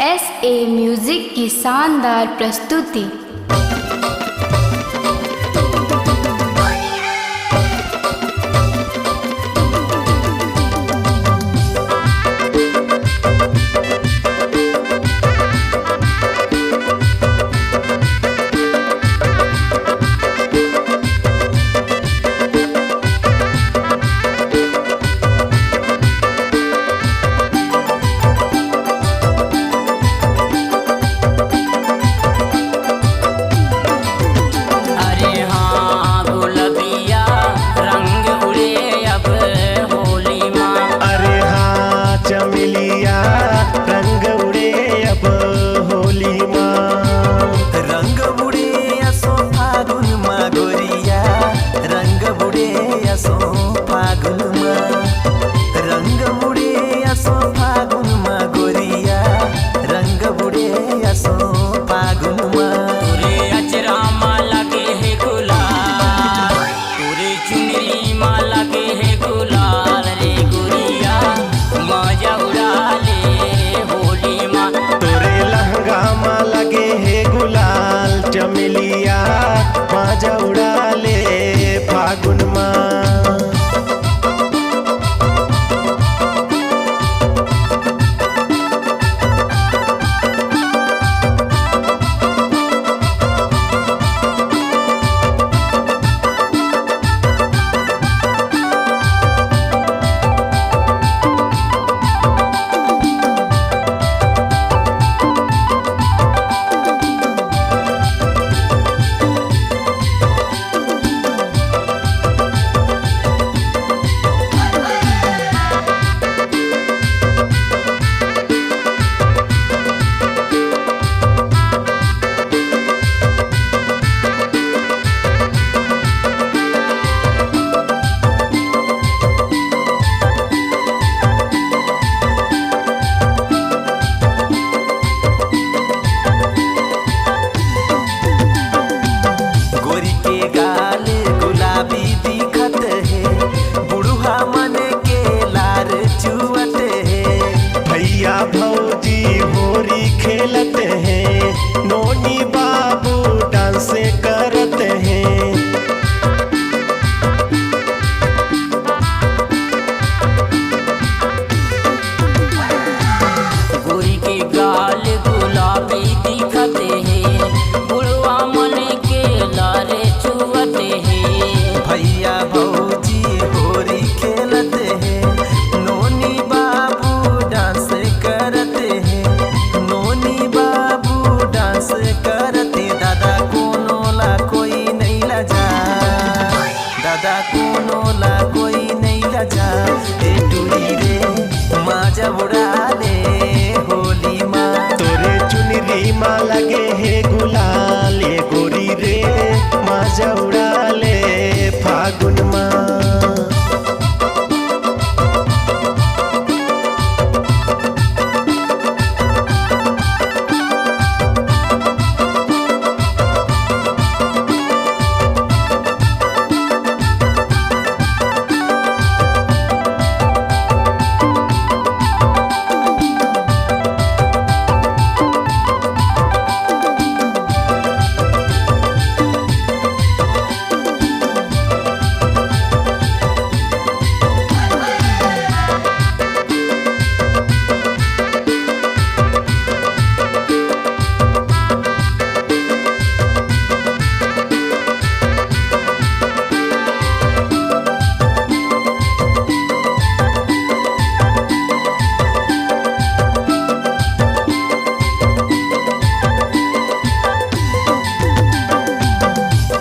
SA music की शानदार प्रस्तुति। चमेलिया माजा उड़ाले फागुन माँ। भौजी होरी खेलते हैं, नोनी बाबू डांस करते हैं। गोरी के गाल गुलाबी दिखते हैं, बुढ़वा मन के लारे चुवते हैं। भैया भौजी होरी खेलते हैं, नोनी बाबू डांस करते हैं, नोनी बाबू डांस करते। दादा कोनो ला कोई नहीं लजा, दादा कोनो ला कोई नहीं लजा। ए टूरी रे माजा उड़ा ले होली माँ। तोरे चुनरी माँ लगे है गुलाल, ये गोरी रे माजा उड़ा ले फागुन माँ।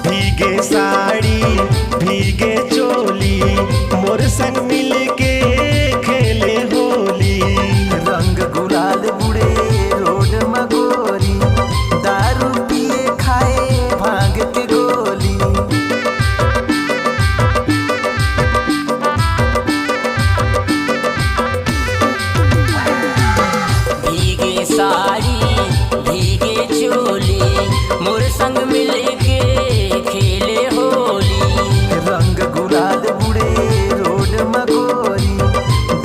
भीगे साड़ी भीगे चोली मोर संग मिल के खेले होली। रंग गुलाल बुड़े रोड मगोरी, दारू पिए खाए भांग के गोली। भीगे साड़ी भीगे चोली मोर संग मिल के खेले होली। रंग गुलाल बुड़े रोड मगोरी,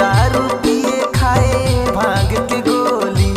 दारू पिए खाए भांग के गोली।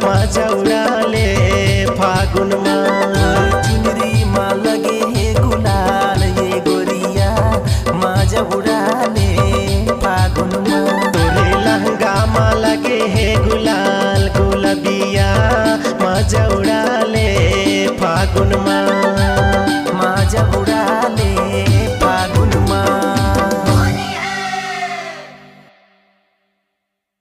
माझा उडाले फागुनमा। चुनरी मा लगे हे गुलाल ये गोरिया माझा उडाले फागुनमा। तोरे लहंगा मा लगे हे गुलाल गुलाबिया माझा उडाले फागुनमा।